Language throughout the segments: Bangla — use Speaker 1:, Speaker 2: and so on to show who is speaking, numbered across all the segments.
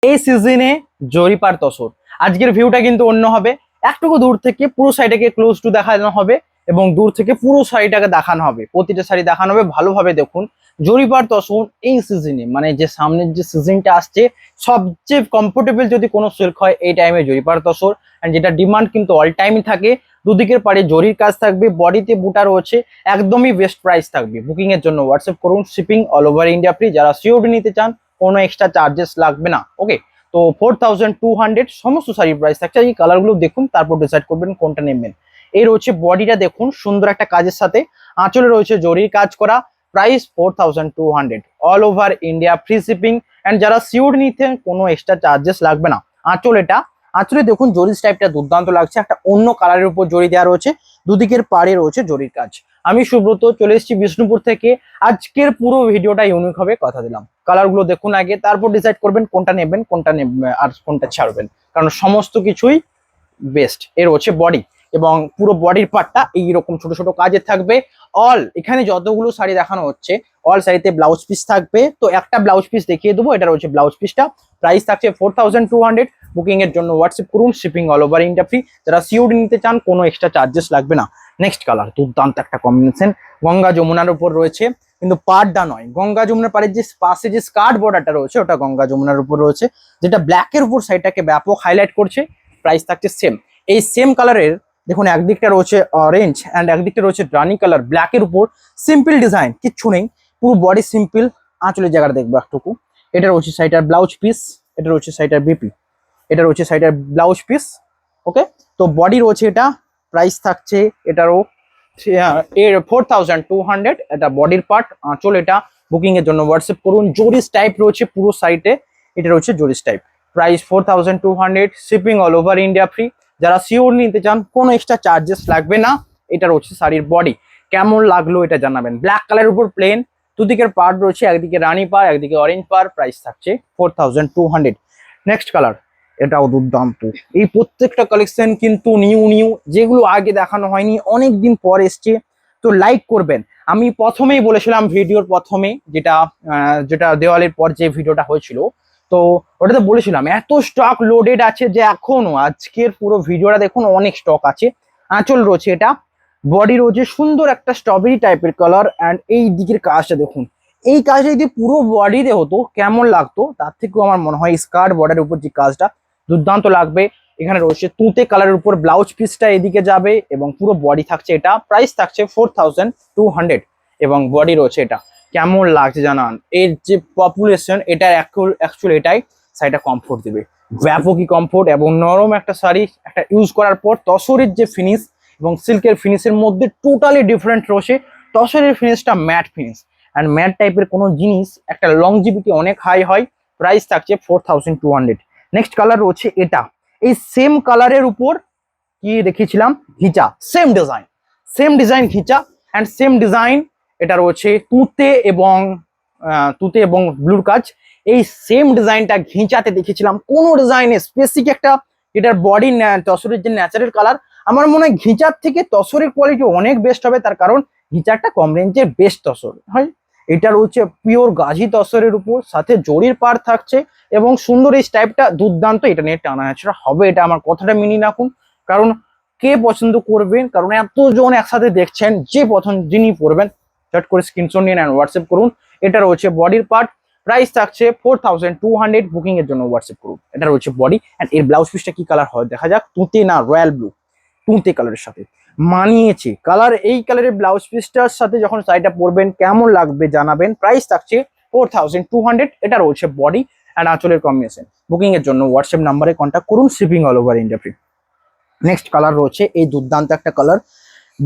Speaker 1: এই সিজনে জরিপার তসর। আজকের ভিউটা কিন্তু অন্য হবে, একটুকু দূর থেকে পুরো শাড়িটাকে ক্লোজ টু দেখানো হবে এবং দূর থেকে পুরো শাড়িটাকে দেখানো হবে, প্রতিটা শাড়ি দেখানো হবে। ভালোভাবে দেখুন জরিপার তসর এই সিজনে, মানে যে সামনের যে সিজনটা আসছে সবচেয়ে কমফোর্টেবল যদি কোনো সিল্ক হয় এই টাইমে জরিপার তসর। অ্যান্ড যেটা ডিমান্ড কিন্তু অল টাইমই থাকে। দুদিকের পাড়ে জরির কাজ থাকবে, বডিতে বুটা রয়েছে, একদমই বেস্ট প্রাইস থাকবে। বুকিং এর জন্য হোয়াটসঅ্যাপ করুন, shipping all over India free. যারা সিওরি নিতে চান কোনো এক্সট্রা চার্জেস লাগবে না। ওকে, তো 4200 সমস্ত শাড়ির প্রাইস থাকছে। এই কালারগুলো দেখুন, তারপর ডিসাইড করবেন কোনটা নেবেন। এই রয়েছে বডিটা দেখুন সুন্দর একটা কাজের সাথে, আঁচলে রয়েছে জরির কাজ করা, price 4200 all over India free shipping. And যারা সিওর নিতে কোনো এক্সট্রা চার্জেস লাগবে না। আঁচলে দেখুন জরির টাইপটা দুর্দান্ত লাগছে, একটা অন্য কালারের উপর জরি দেওয়া রয়েছে, দুদিকের পাড়ে রয়েছে জরির কাজ। আমি সুব্রত চলে এসেছি বিষ্ণুপুর থেকে। আজকের পুরো ভিডিওটা ইউনিক হবে, কথা দিলাম। কালারগুলো দেখুন আগে, তারপর ডিসাইড করবেন কোনটা নেবেন, কোনটা আর কোনটা ছাড়বেন, কারণ সমস্ত কিছুই বেস্ট। এর হচ্ছে বডি এবং পুরো বডির পার্টটা এইরকম ছোট ছোট কাজে থাকবে। অল এখানে যতগুলো শাড়ি দেখানো হচ্ছে অল শাড়িতে ব্লাউজ পিস থাকবে। তো একটা ব্লাউজ পিস দেখিয়ে দেবো, এটা রয়েছে ব্লাউজ পিসটা, প্রাইস থাকছে 4200। বুকিং এর জন্য হোয়াটসঅ্যাপ করুন, shipping all over India free. যারা সিওডি নিতে চান কোনো এক্সট্রা চার্জেস লাগবে না। নেক্সট কালার দুর্দান্ত একটা কম্বিনেশন, গঙ্গা যমুনার উপর রয়েছে, কিন্তু পাড়টা নয়, গঙ্গা যমুনার পাড়ের যে পাশে যে স্কার্ট বর্ডারটা রয়েছে ওটা গঙ্গা যমুনার উপর রয়েছে, যেটা ব্ল্যাকের উপর সাইডটাকে ব্যাপক হাইলাইট করছে। প্রাইস থাকছে সেম। এই সেম কালারের দেখুন একদিকটা রয়েছে অরেঞ্জ অ্যান্ড একদিকটা রয়েছে রানি কালার, ব্ল্যাকের উপর সিম্পল ডিজাইন, কিচ্ছু নেই, পুরো বডি সিম্পল। আঁচলের জায়গাটা দেখবো একটুকু। এটা রয়েছে সাইডার ব্লাউজ পিস, এটা রয়েছে সাইডার বিপি, এটা রয়েছে সাইডার ব্লাউজ পিস। ওকে, তো বডি রয়েছে এটা, প্রাইস থাকছে এটারও 4200। এটা বডির পার্ট, আঁচল এটা। বুকিং এর জন্য হোয়াটসঅ্যাপ করুন। জরিস টাইপ রয়েছে পুরো সাইটে, এটা রয়েছে জরিস type, price 4200, shipping all over India free. যারা সিওর নিতে চান কোনো এক্সট্রা চার্জেস লাগবে না। এটা রয়েছে শাড়ির বডি, কেমন লাগলো এটা জানাবেন। ব্ল্যাক কালারের উপর প্লেন, দুদিকের পার্ট রয়েছে, একদিকে রানী পার একদিকে অরেঞ্জ পার, প্রাইস থাকছে 4200। নেক্সট কালার, এটাও দুর্দান্ত। এই প্রত্যেকটা কালেকশন কিন্তু নিউ, যেগুলো আগে দেখানো হয়নি, অনেক দিন পর এসছে। তো লাইক করবেন। আমি প্রথমেই বলেছিলাম ভিডিওর প্রথমে, যেটা দেওয়ালের পর যে ভিডিওটা হয়েছিল, তো ওটাতে বলেছিলাম এত স্টক লোডেড আছে যে এখনো আজকের পুরো ভিডিওটা দেখুন অনেক স্টক আছে। আঁচল রয়েছে এটা, বডি রয়েছে সুন্দর একটা স্ট্রবেরি টাইপের কালার। অ্যান্ড এই দিকের কাজটা দেখুন, এই কাজটা যদি পুরো বডিতে হতো কেমন লাগতো, তার থেকেও আমার মনে হয় স্কার্ট বর্ডারের উপর যে কাজটা দুর্দান্ত লাগবে। এখানে রয়েছে তুঁতে কালারের উপর ব্লাউজ পিসটা এদিকে যাবে এবং পুরো বডি থাকছে এটা, প্রাইস থাকছে 4200 এবং বডি রয়েছে এটা। কেমন লাগছে জানান। এর যে পপুলেশন এটার অ্যাকচুয়ালি এটাই শাড়িটা কমফোর্ট দিবে, ব্যাপকই কমফোর্ট এবং নরম একটা শাড়ি। একটা ইউজ করার পর তসরের যে ফিনিশ এবং সিল্কের ফিনিশের মধ্যে টোটালি ডিফারেন্ট রয়েছে। তসরের ফিনিশটা ম্যাট ফিনিশ, অ্যান্ড ম্যাট টাইপের কোনো জিনিস একটা লংজিভিটি অনেক হাই হয়। প্রাইস থাকছে 4200। নেক্সট কালার রয়েছে এটা, এই সেম কালারের উপর কি দেখিয়েছিলাম ghicha, same design ghicha and same design. এটা রয়েছে তুতে এবং ব্লুর কাজ। এই সেম ডিজাইনটা ঘিচাতে দেখেছিলাম কোন ডিজাইনে স্পেসিফিক একটা, এটার বডি তসরের যে ন্যাচারাল কালার। আমার মনে হয় ঘিচার থেকে তসরের কোয়ালিটি অনেক বেস্ট হবে, তার কারণ ঘিচারটা কম রেঞ্জের বেস্ট তসর হয়। এটা রয়েছে পিওর গাজি তসরের উপর, সাথে জরির পার থাকছে এবং সুন্দর এই টাইপটা দুর্দান্ত। এটা নিয়ে টানা হেঁচড়া হবে, এটা আমার কথাটা মিলিয়ে রাখুন, কারণ কে পছন্দ করবেন, কারণ এতজন একসাথে দেখছেন, যে পছন্দ যিনি পড়বেন চট করে স্ক্রিনশট নিন অ্যান্ড হোয়াটসঅ্যাপ করুন। এটা রয়েছে বডির পার্ট, প্রাইস থাকছে 4200। বুকিং এর জন্য হোয়াটসঅ্যাপ করুন। এটা রয়েছে বডি অ্যান্ড এর ব্লাউজ পিসটা কি কালার হয় দেখা যাক। তুঁতে না রয়্যাল ব্লু, তুঁতে কালারের সাথে মানিয়েছে কালার। এই কালারের ব্লাউজ পিসটার সাথে যখন শাড়িটা পরবেন কেমন লাগবে জানাবেন। প্রাইস থাকছে 4200। এটা রয়েছে বডি অ্যান্ড আঁচলের কম্বিনেশন। বুকিং এর জন্য হোয়াটসঅ্যাপ নাম্বারে কন্ট্যাক্ট করুন, shipping all over India free. Next colour রয়েছে এই দুর্দান্ত একটা কালার,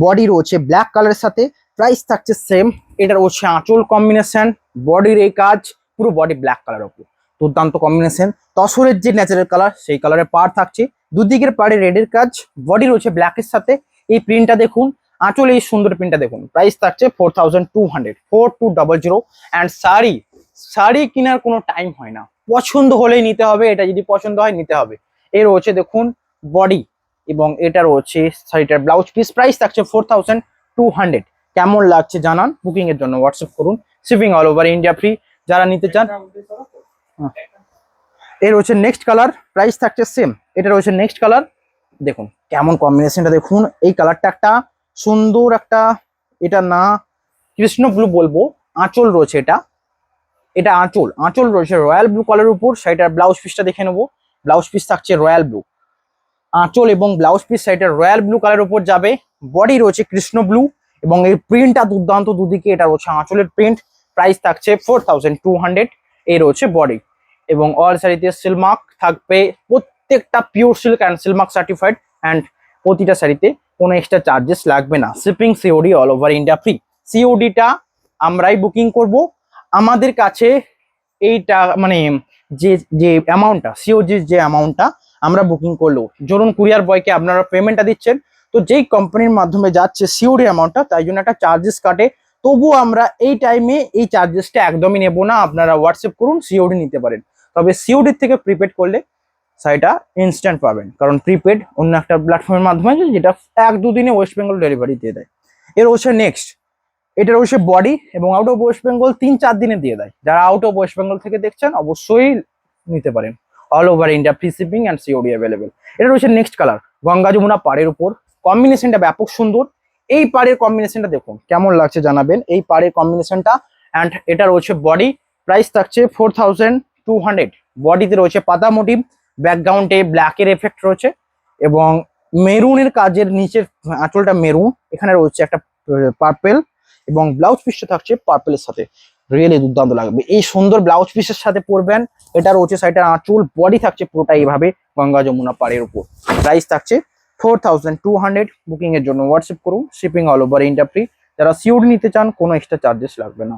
Speaker 1: বডি রয়েছে ব্ল্যাক কালারের সাথে, প্রাইস থাকছে সেম। এটা রয়েছে আঁচল কম্বিনেশন, বডির এই কাজ, পুরো বডি ব্ল্যাক কালারের উপর দুর্দান্ত কম্বিনেশন। তসরের যে ন্যাচারাল কালার সেই কালারের পার থাকছে, দুদিকের পাড়ে রেডের কাজ, বডি রয়েছে ব্ল্যাকের সাথে। এই প্রিন্টটা দেখুন, আঁচল এই সুন্দর প্রিন্টটা দেখুন। প্রাইস থাকছে 4200, 4200। অ্যান্ড শাড়ি কেনার কোনো টাইম হয় না, পছন্দ হলেই নিতে হবে। এটা যদি পছন্দ হয় নিতে হবে। এই রয়েছে দেখুন বডি এবং এটা রয়েছে শাড়িটার ব্লাউজ পিস, প্রাইস থাকছে 4200। কেমন লাগছে জানান। বুকিং এর জন্য হোয়াটসঅ্যাপ করুন, shipping all over India free. যারা নিতে চান এর রয়েছে নেক্সট কালার, প্রাইস থাকছে সেম। এটা রয়েছে নেক্সট কালার, দেখুন কেমন কম্বিনেশনটা দেখুন। এই কালারটা একটা সুন্দর একটা, এটা না কৃষ্ণ ব্লু বলবো, আঁচল রয়েছে এটা, এটা আঁচল, আঁচল রয়েছে রয়্যাল ব্লু কালারের উপর। শাড়িটার ব্লাউজ পিসটা দেখে নেবো, ব্লাউজ পিস থাকছে রয়্যাল ব্লু, আঁচল এবং ব্লাউজ পিস শাড়িটার রয়্যাল ব্লু কালারের উপর যাবে। বডি রয়েছে কৃষ্ণ ব্লু এবং এই প্রিন্টটা দুর্দান্ত দুদিকে। এটা রয়েছে আঁচলের প্রিন্ট, প্রাইস থাকছে 4200। এই রয়েছে বডি এবং অল শাড়িতে সিলমার্ক থাকবে, প্রত্যেকটা pure silk and silk mark certified, and প্রতিটা শাড়িতে কোনো এক্সট্রা চার্জেস লাগবে না। Shipping COD all over India free. সিওডিটা আমরাই বুকিং করব। আমাদের কাছে এইটা মানে যে যে অ্যামাউন্টটা, সিওডির যে অ্যামাউন্টটা আমরা বুকিং করলো, ধরুন কুরিয়ার বয়কে আপনারা পেমেন্টটা দিচ্ছেন, তো যেই কোম্পানির মাধ্যমে যাচ্ছে সিওডি অ্যামাউন্টটা, তাই জন্য একটা চার্জেস কাটে। তবুও আমরা এই টাইমে এই চার্জেসটা একদমই নেব না, আপনারা হোয়াটসঅ্যাপ করুন, সিওডি নিতে পারেন। তবে সিওডির থেকে প্রিপেড করলে শাড়িটা ইনস্ট্যান্ট পাবেন, কারণ প্রিপেড অন্য একটা প্ল্যাটফর্মের মাধ্যমে আছে, যেটা 1-2 দিনে ওয়েস্ট বেঙ্গল ডেলিভারি দিয়ে দেয়। এর হচ্ছে নেক্সট, এটা রয়েছে বডি এবং আউট অফ ওয়েস্ট বেঙ্গল 3-4 দিনে দিয়ে দেয়। যারা আউট অফ ওয়েস্ট বেঙ্গল থেকে দেখছেন অবশ্যই নিতে পারেন, all over India free shipping and COD available. এটা রয়েছে নেক্সট কালার, গঙ্গা যমুনা পাড়ের উপর, কম্বিনেশনটা ব্যাপক সুন্দর। এই পাড়ের কম্বিনেশনটা দেখুন কেমন লাগছে জানাবেন, এই পাড়ের কম্বিনেশনটা। অ্যান্ড এটা রয়েছে বডি, প্রাইস থাকছে 4200। বডিতে রয়েছে পাতা মোটিভ, ব্যাকগ্রাউন্ডে ব্ল্যাকের এফেক্ট রয়েছে এবং মেরুনের কাজের নিচের আঁচলটা মেরুন, এখানে রয়েছে একটা পার্পেল এবং ব্লাউজ পিসটা থাকছে পার্পেলের সাথে। রিয়েলি দুর্দান্ত লাগবে, এই সুন্দর ব্লাউজ পিসের সাথে পরবেন। এটা রয়েছে শাড়িটার আঁচল, বডি থাকছে পুরোটা এইভাবে গঙ্গা যমুনা পাড়ের উপর। প্রাইস থাকছে 4200। বুকিং এর জন্য হোয়াটসঅ্যাপ করুন, shipping all over India free. যারা সিওডি নিতে চান কোনো এক্সট্রা চার্জেস লাগবে না।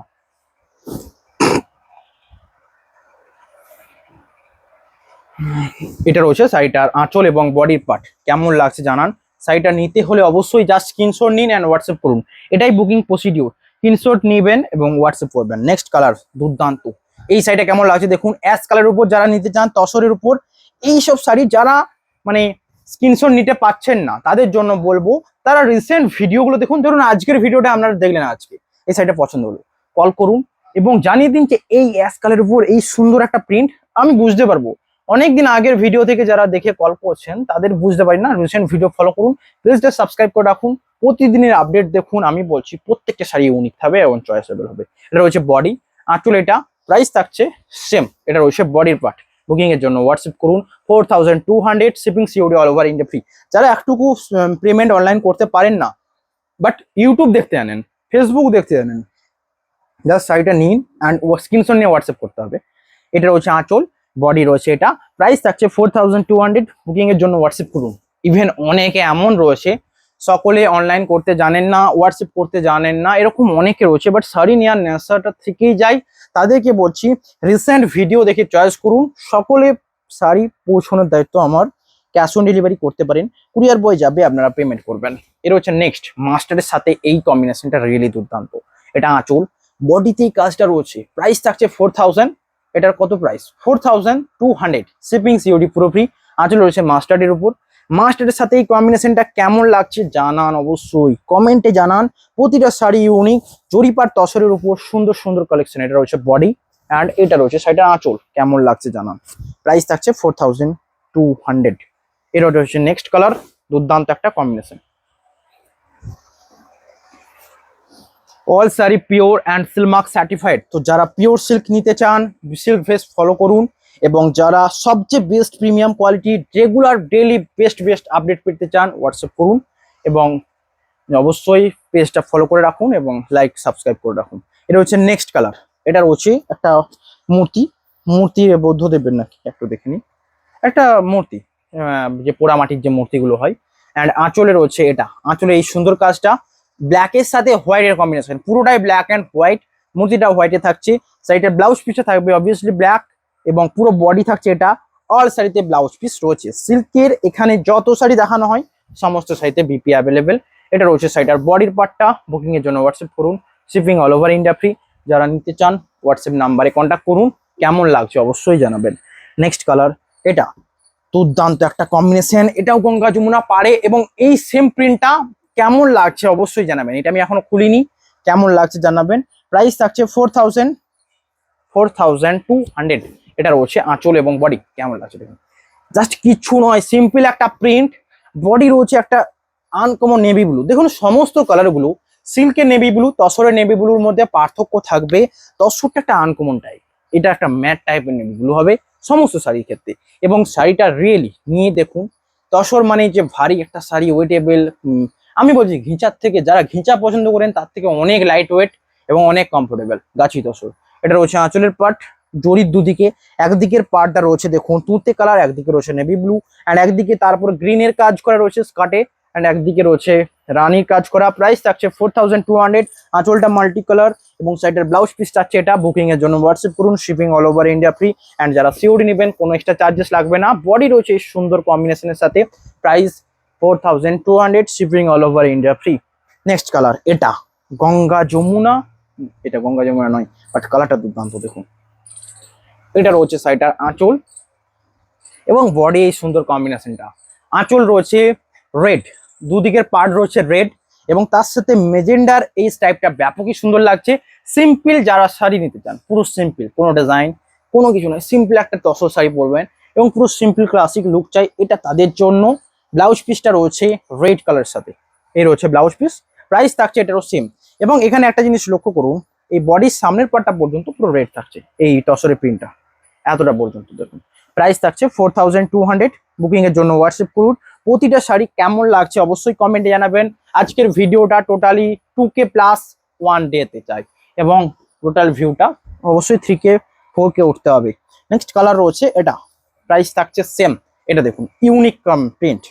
Speaker 1: এটা রয়েছে শাড়িটার আঁচল এবং বডির পার্ট, কেমন লাগছে জানান। শাড়িটা নিতে হলে অবশ্যই জাস্ট স্ক্রিনশট নিন অ্যান্ড হোয়াটসঅ্যাপ করুন, এটাই বুকিং প্রসিডিউর। স্ক্রিনশট নেবেন এবং হোয়াটসঅ্যাপ করবেন। নেক্সট কালার দুর্দান্ত, এই শাড়িটা কেমন লাগছে দেখুন, অ্যাশ কালারের উপর যারা নিতে চান, তসরের উপর এইসব শাড়ি যারা মানে স্ক্রিনশট নিতে পাচ্ছেন না, তাদের জন্য বলবো তারা রিসেন্ট ভিডিওগুলো দেখুন। ধরুন আজকের ভিডিওটা আপনারা দেখলেন, আজকে এই শাড়িটা পছন্দ হলো, কল করুন এবং জানিয়ে দিন যে এই অ্যাশ কালারের উপর এই সুন্দর একটা প্রিন্ট। আমি বুঝতে পারবো, অনেকদিন আগের ভিডিও থেকে যারা দেখে কল করছেন তাদের বুঝতে পারি না। রিসেন্ট ভিডিও ফলো করুন, প্লিজটা সাবস্ক্রাইব করে রাখুন, প্রতিদিনের আপডেট দেখুন। আমি বলছি প্রত্যেকটা শাড়ি ইউনিক থাকবে এবং চয়েসেবল হবে। এটা রয়েছে বডি, আঁচল, এটা প্রাইস থাকছে সেম। এটা রয়েছে বডির পার্ট। বুকিং এর জন্য হোয়াটসঅ্যাপ করুন 4200, shipping COD all over India free. যারা একটুকু পেমেন্ট অনলাইন করতে পারেন না, বাট ইউটিউব দেখতে জানেন, ফেসবুক দেখতে জানেন, জাস্ট শাড়িটা নিন অ্যান্ড স্ক্রিনশট নিয়ে হোয়াটসঅ্যাপ করতে হবে। এটা রয়েছে আঁচল, বডি রয়েছে এটা, প্রাইস থাকছে 4200। বুকিং এর জন্য হোয়াটসঅ্যাপ করুন। ইভেন অনেকে এমন রয়েছে সকলে অনলাইন করতে জানেন না, হোয়াটসঅ্যাপ করতে জানেন না, এরকম অনেকে রয়েছে, বাট শাড়ি নেওয়ার নেশাটা থেকেই যায়। তাদেরকে বলছি রিসেন্ট ভিডিও দেখে চয়েস করুন। সকলে শাড়ি পৌঁছানোর দায়িত্ব আমার, ক্যাশ অন ডেলিভারি করতে পারেন, কুরিয়ার বয় যাবে, আপনারা পেমেন্ট করবেন। এর হচ্ছে নেক্সট, মাস্টারের সাথে এই কম্বিনেশনটা রিয়েলি দুর্দান্ত। এটা আঁচল, বডিতে এই কাজটা রয়েছে, প্রাইস থাকছে 4000। এটার কত প্রাইস? 4200। শিপিং সিওডি পুরো ফ্রি। আঁচল রয়েছে মাস্টার্ডের উপর। মাস্টার্ডের সাথে এই কম্বিনেশনটা কেমন লাগছে জানান, অবশ্যই কমেন্টে জানান। প্রতিটা শাড়ি ইউনিক, জরিপার তসরের উপর সুন্দর সুন্দর কালেকশন। এটা রয়েছে বডি অ্যান্ড এটা রয়েছে শাড়িটা আঁচল, কেমন লাগছে জানান। প্রাইস থাকছে 4200। এটা হচ্ছে নেক্সট কালার, দুর্দান্ত একটা combination. All sari pure and silk mark certified. তো যারা পিওর সিল্ক নিতে চান, সিল্ক ভেস ফলো করুন, এবং যারা সবচেয়ে best premium quality regular daily best update পেতে চান, হোয়াটসঅ্যাপ করুন এবং অবশ্যই পেজটা ফলো করে রাখুন এবং লাইক সাবস্ক্রাইব করে রাখুন। এটা হচ্ছে নেক্সট কালার, এটা রয়েছে একটা মূর্তি বৌদ্ধদেবের নাকি একটু দেখে নিই, একটা মূর্তি, যে পোড়ামাটির যে মূর্তিগুলো হয়। অ্যান্ড আঁচলে রয়েছে এটা, আঁচলে এই সুন্দর কাজটা, ব্ল্যাকের সাথে হোয়াইটের কম্বিনেশন, পুরোটাই ব্ল্যাক অ্যান্ড হোয়াইট, মূর্তিটা হোয়াইটে থাকছে। শাড়িটার ব্লাউজ পিসটা থাকবে অবভিয়াসলি ব্ল্যাক এবং পুরো বডি থাকছে এটা। অল শাড়িতে ব্লাউজ পিস রয়েছে সিল্কের, এখানে যত শাড়ি দেখানো হয় সমস্ত শাড়িতে বিপি অ্যাভেলেবেল। এটা রয়েছে শাড়িটার বডির পার্টটা। বুকিং এর জন্য হোয়াটসঅ্যাপ করুন, shipping all over India free. যারা নিতে চান হোয়াটসঅ্যাপ নাম্বারে কন্ট্যাক্ট করুন। কেমন লাগছে অবশ্যই জানাবেন। নেক্সট কালার, এটা দুর্দান্ত একটা কম্বিনেশন, এটাও গঙ্গা যমুনা পাড়ে এবং এই সেম প্রিন্টটা কেমন লাগছে অবশ্যই জানাবেন। এটা আমি এখনো খুলিনি, কেমন লাগছে জানাবেন। প্রাইস থাকছে 4200। এটা রয়েছে আঁচল এবং বডি। কেমন লাগছে দেখুন, জাস্ট কিচ্ছু নয়, সিম্পল একটা প্রিন্ট। বডি রয়েছে একটা আনকমন নেভি ব্লু। দেখুন সমস্ত কালারগুলো সিল্কের নেভি ব্লু, তসরের নেভি ব্লুর মধ্যে পার্থক্য থাকবে। তসরটা একটা আনকমন টাইপ, এটা একটা ম্যাট টাইপের নেভি ব্লু হবে সমস্ত শাড়ির ক্ষেত্রে। এবং শাড়িটা রিয়েলি নিয়ে দেখুন, তসর মানে যে ভারী একটা শাড়ি, ওয়েটেবল। আমি বলছি ঘিচার থেকে, যারা ঘিচা পছন্দ করেন তার থেকে অনেক লাইট ওয়েট এবং অনেক কমফোর্টেবল গাছি তসর। এটা রয়েছে আঁচলের পার্ট, জরির দুদিকে। একদিকের পার্টটা রয়েছে দেখুন তুঁতে কালার, একদিকে রয়েছে নেভি ব্লু, অ্যান্ড একদিকে তারপর গ্রিনের কাজ করা রয়েছে স্কার্টে, অ্যান্ড একদিকে রয়েছে রানীর কাজ করা। প্রাইস থাকছে 4200। আঁচলটা মাল্টি কালার এবং সাইডের ব্লাউজ পিস থাকছে এটা। বুকিং এর জন্য হোয়াটসঅ্যাপ করুন, shipping all over India free. And যারা সিওডি নেবেন কোনো এক্সট্রা চার্জেস লাগবে না। বডি রয়েছে এই সুন্দর কম্বিনেশনের সাথে। Price 4200, shipping all over India free. Next colour এটা গঙ্গা যমুনা, এটা গঙ্গা যমুনা নয়, বাট কালারটা দুর্দান্ত দেখুন। এটা রয়েছে সাইডটার আঁচল এবং বডি এই সুন্দর কম্বিনেশনটা। আঁচল রয়েছে রেড, দুদিকের পার্ট রয়েছে রেড এবং তার সাথে মেজেন্ডার এই স্টাইপটা ব্যাপকই সুন্দর লাগছে। সিম্পল যারা শাড়ি নিতে চান, পুরো সিম্পল, কোনো ডিজাইন কোনো কিছু নয়, সিম্পল একটা তসর শাড়ি পরবেন এবং পুরো সিম্পল ক্লাসিক লুক চাই, এটা তাদের জন্য। ব্লাউজ পিসটা রয়েছে রেড কালারের সাথে, এই রয়েছে ব্লাউজ পিস। প্রাইস থাকছে এটারও সেম। এবং এখানে একটা জিনিস লক্ষ্য করুন, এই বডির সামনের পার্টটা পর্যন্ত পুরো রেড থাকছে, এই তসরের প্রিন্টটা এতটা পর্যন্ত দেখুন। প্রাইস থাকছে 4200। বুকিং এর জন্য হোয়াটসঅ্যাপ করুন। প্রতিটা শাড়ি কেমন লাগছে অবশ্যই কমেন্টে জানাবেন। আজকের ভিডিওটা টোটালি 2K+1 ডেতে চাই এবং টোটাল ভিউটা অবশ্যই 3K 4K উঠতে হবে। নেক্সট কালার রয়েছে এটা, প্রাইস থাকছে সেম। এটা দেখুন ইউনিক প্রিন্ট,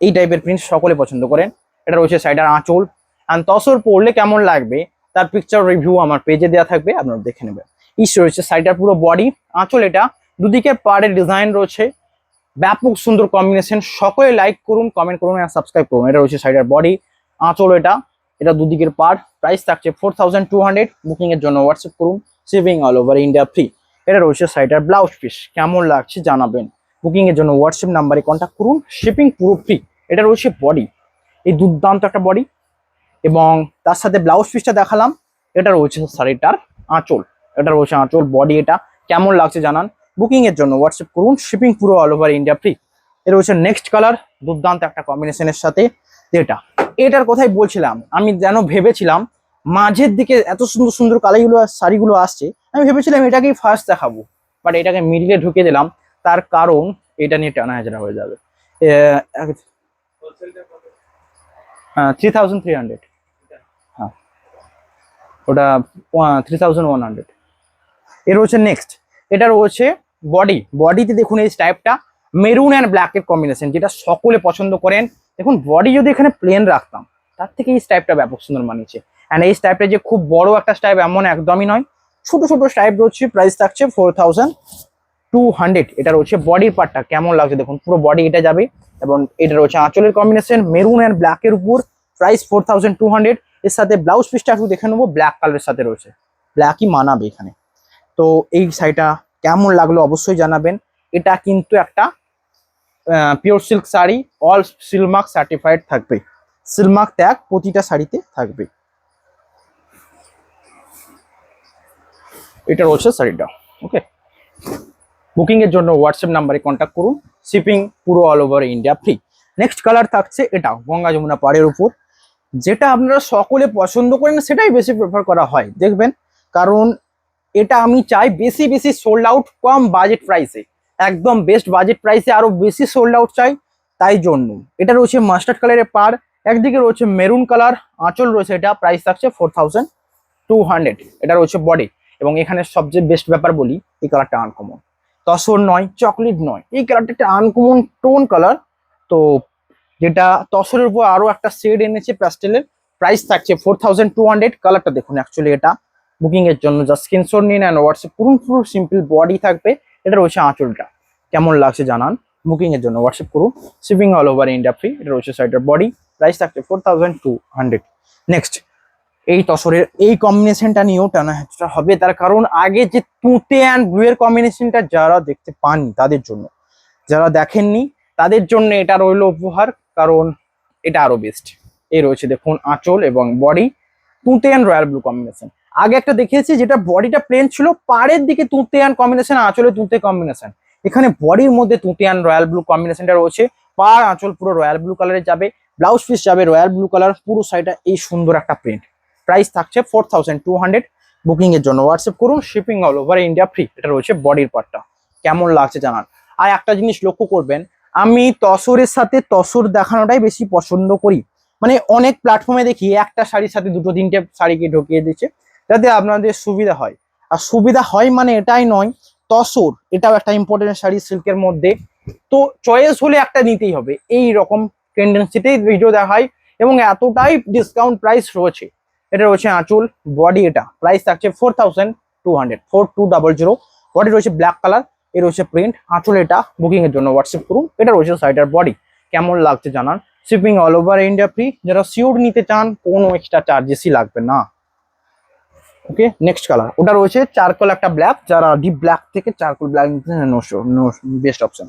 Speaker 1: এই টাইপের প্রিন্ট সকলে পছন্দ করেন। এটা রয়েছে সাইডার আঁচল, অ্যান্ড তসর পরলে কেমন লাগবে তার পিকচার রিভিউ আমার পেজে দেওয়া থাকবে, আপনারা দেখে নেবেন। ইস রয়েছে সাইডার পুরো বডি, আঁচল এটা, দুদিকে পাড়ের ডিজাইন রয়েছে, ব্যাপক সুন্দর কম্বিনেশন। সকলে লাইক করুন, কমেন্ট করুন আর সাবস্ক্রাইব করুন। এটা রয়েছে সাইডার বডি, আঁচল এটা, এটা দুদিকের পাড়। প্রাইস থাকছে 4200। বুকিং এর জন্য হোয়াটসঅ্যাপ করুন, shipping all over India free. এটা রয়েছে সাইডার ব্লাউজ পিস, কেমন লাগছে জানাবেন। বুকিং এর জন্য হোয়াটসঅ্যাপ নাম্বারে কন্ট্যাক্ট করুন, শিপিং পুরো ফ্রি। এটা রয়েছে বডি, এই দুর্দান্ত একটা বডি এবং তার সাথে ব্লাউজ পিসটা দেখালাম। এটা রয়েছে শাড়িটার আঁচল, এটা রয়েছে আঁচল, বডি এটা কেমন লাগছে জানান। বুকিং এর জন্য হোয়াটসঅ্যাপ করুন, শিপিং পুরো অল ওভার ইন্ডিয়া ফ্রি। এটা রয়েছে নেক্সট কালার, দুর্দান্ত একটা কম্বিনেশনের সাথে। এটা এটার কথাই বলছিলাম, আমি যেন ভেবেছিলাম মাঝের দিকে এত সুন্দর সুন্দর কালারগুলো শাড়িগুলো আসছে, আমি ভেবেছিলাম এটাকেই ফার্স্ট দেখাবো, বাট এটাকে মিডিলে ঢুকে দিলাম। তার কারণ এটা নিয়ে টানা হাজারা হয়ে যাবে। 3300, হ্যাঁ ওটা 3100। এর রয়েছে নেক্সট, এটা রয়েছে বডি। বডিতে দেখুন এই স্টাইপটা মেরুন অ্যান্ড ব্ল্যাকের কম্বিনেশন, যেটা সকলে পছন্দ করেন। দেখুন বডি যদি এখানে প্লেন রাখতাম তার থেকে এই স্টাইপটা ব্যাপক সুন্দর মানিয়েছে। অ্যান্ড এই স্টাইপটা যে খুব বড় একটা স্টাইপ এমন একদমই নয়, ছোট ছোট স্টাইপ রয়েছে। প্রাইস থাকছে 4200। এটা রয়েছে বডির পার্টটা, কেমন লাগছে দেখুন, পুরো বডি এটা যাবে এবং এটা রয়েছে আঁচলের কম্বিনেশন মেরুন অ্যান্ড ব্ল্যাকের উপর। প্রাইস 4200। এর সাথে ব্লাউজ পিসটা একটু দেখে নেবো, ব্ল্যাক কালারের সাথে রয়েছে, ব্ল্যাকই মানাবে এখানে। তো এই শাড়িটা কেমন লাগলো অবশ্যই জানাবেন। এটা কিন্তু একটা pure silk sari, all Silk Mark certified থাকবে, সিলমার্ক ট্যাগ প্রতিটা শাড়িতে থাকবে। এটা রয়েছে শাড়িটা, ওকে। বুকিং এর জন্য হোয়াটসঅ্যাপ নাম্বারে কন্ট্যাক্ট করুন, শিপিং পুরো all over India free. Next colour থাকছে এটা গঙ্গা যমুনা পাড়ের উপর, যেটা আপনারা সকলে পছন্দ করেন সেটাই বেশি প্রেফার করা হয় দেখবেন, কারণ এটা আমি চাই বেশি বেশি সোল্ড আউট কম বাজেট প্রাইসে, একদম বেস্ট বাজেট প্রাইসে আরো বেশি সোল্ড আউট চাই। তাই জন্য এটা রয়েছে মাস্টার্ড কালারের পার, একদিকে রয়েছে মেরুন কালার, আঁচল রয়েছে, এটা প্রাইস থাকছে 4200। এটা রয়েছে বডি এবং এখানে সবচেয়ে বেস্ট ব্যাপার বলি, এই কালারটা আনকমন, তসর নয়, চকলেট নয়, এই কালারটা একটা আনকমন টোন কালার। তো যেটা তসরের উপর আরো একটা শেড এনেছে প্যাস্টেলের। প্রাইস থাকছে 4200। কালারটা দেখুন, অ্যাকচুয়ালি এটা বুকিং এর জন্য জাস্ট স্ক্রিনশট নিন অ্যান্ড হোয়াটসঅ্যাপ করুন, পুরো সিম্পল বডি থাকবে। এটা রয়েছে আঁচলটা, কেমন লাগছে জানান। বুকিং এর জন্য হোয়াটসঅ্যাপ করুন, shipping all over India free. এটা রয়েছে সাইডের বডি, প্রাইস থাকছে 4200। নেক্সট এই তসরের এই কম্বিনেশনটা নিয়েও টানা হেঁচড়া হবে, তার কারণ আগে যে তুঁতে অ্যান্ড ব্লু এর কম্বিনেশনটা যারা দেখতে পাননি তাদের জন্য, যারা দেখেননি তাদের জন্য এটা রইলো উপহার, কারণ এটা আরো বেস্ট। এই রয়েছে দেখুন আঁচল এবং বডি তুঁতে অ্যান্ড রয়্যাল ব্লু কম্বিনেশন। আগে একটা দেখিয়েছি যেটা বডিটা প্লেন ছিল, পাড়ের দিকে তুঁতিয়ান কম্বিনেশন, আঁচলে তুঁতে কম্বিনেশন। এখানে বডির মধ্যে তুঁতিয়ান রয়্যাল ব্লু কম্বিনেশনটা রয়েছে, পাড় আঁচল পুরো রয়্যাল ব্লু কালারে যাবে, ব্লাউজ পিস যাবে রয়্যাল ব্লু কালার, পুরো সাইডে এই সুন্দর একটা প্রিন্ট। প্রাইস থাকছে 4200। বুকিং এর জন্য হোয়াটসঅ্যাপ করুন, shipping all over India free. এটা রয়েছে বডির পার্টটা, কেমন লাগছে জানান। আর একটা জিনিস লক্ষ্য করবেন, আমি তসরের সাথে তসর দেখানোটাই বেশি পছন্দ করি। মানে অনেক প্ল্যাটফর্মে দেখি একটা শাড়ির সাথে দুটো তিনটে শাড়িকে ঢুকিয়ে দিচ্ছে, যাতে আপনাদের সুবিধা হয়। আর সুবিধা হয় মানে এটাই নয়, তসর এটাও একটা ইম্পর্টেন্ট শাড়ি সিল্কের মধ্যে, তো চয়েস হলে একটা নিতেই হবে, এই রকম টেন্ডেন্সিতেই ভিডিও দেখায় এবং এতটাই ডিসকাউন্ট প্রাইস রয়েছে। এটা রয়েছে আঁচল, বডি, এটা প্রাইস থাকছে 4200, 4200। বডি রয়েছে ব্ল্যাক কালার, এ রয়েছে প্রিন্ট, আঁচল এটা। বুকিং এর জন্য হোয়াটসঅ্যাপ করুন। এটা রয়েছে সাইডার বডি, কেমন লাগছে জানান। Shipping all over India free. যারা শিওর নিতে চান কোনো এক্সট্রা চার্জেসই লাগবে না। ওকে, নেক্সট কালার, ওটা রয়েছে চারকোল একটা ব্ল্যাক, যারা ডিপ ব্ল্যাক থেকে চারকোল ব্ল্যাক নিতে বেস্ট অপশন।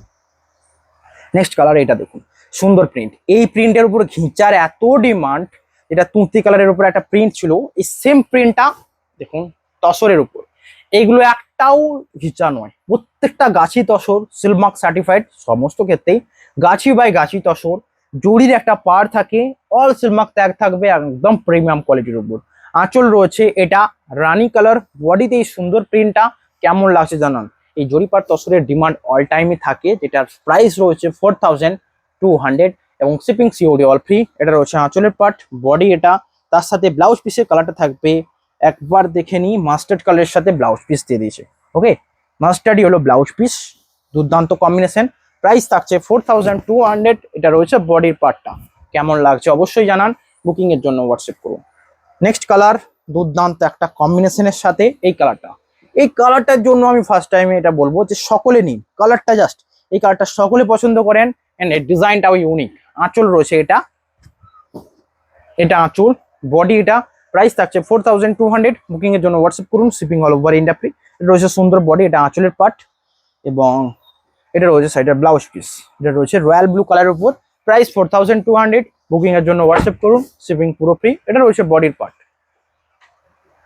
Speaker 1: নেক্সট কালার, এটা দেখুন সুন্দর প্রিন্ট, এই প্রিন্টের উপর ঘিচার এত ডিমান্ড। এটা তুঁতি কালারের উপর একটা প্রিন্ট ছিল, এই সেম প্রিন্টটা দেখুন তসরের উপর। এইগুলো একটাও ঘিচা নয়, প্রত্যেকটা গাছি তসর, সিলমার্ক সার্টিফাইড সমস্ত ক্ষেত্রেই, গাছি বাই গাছি তসর। জরির একটা পার থাকে, অল সিলমার্ক ট্যাগ থাকবে, একদম প্রিমিয়াম কোয়ালিটির উপর। আঁচল রয়েছে এটা রানী কালার, বডিতে এই সুন্দর প্রিন্টটা, কেমন লাগছে জানান। এই জরিপার তসরের ডিমান্ড অল টাইমই থাকে, যেটার প্রাইস রয়েছে 4200 এবং শিপিং সিওডি অল ফ্রি। এটা রয়েছে আঁচলের পার্ট, বডি এটা, তার সাথে ব্লাউজ পিসের কালারটা থাকবে একবার দেখে নিই, মাস্টার্ড কালারের সাথে ব্লাউজ পিস দিয়ে দিয়েছে। ওকে, মাস্টার্ডই হলো ব্লাউজ পিস, দুর্দান্ত কম্বিনেশন। প্রাইস থাকছে 4200। এটা রয়েছে বডির পার্টটা, কেমন লাগছে অবশ্যই জানান। বুকিং এর জন্য হোয়াটসঅ্যাপ করুন। নেক্সট কালার, দুর্দান্ত একটা কম্বিনেশনের সাথে এই কালারটা। এই কালারটার জন্য আমি ফার্স্ট টাইমে এটা বলবো যে সকলে নিন কালারটা, জাস্ট এই কালারটা সকলে পছন্দ করেন। এন্ড এর ডিজাইনটাও ইউনিক। আঁচল রয়েছে এটা, এটা আঁচল, বডি এটা। প্রাইস থাকছে 4200। বুকিং এর জন্য হোয়াটসঅ্যাপ করুন, shipping all over India free. এটা রয়েছে সুন্দর বডি, এটা আঁচলের পার্ট এবং এটা রয়েছে সাইডের ব্লাউজ পিস। এটা রয়েছে রয়্যাল ব্লু কালারের উপর। প্রাইস 4200। বুকিং এর জন্য হোয়াটসঅ্যাপ করুন, শিপিং পুরো ফ্রি। এটা রয়েছে বডির পার্ট।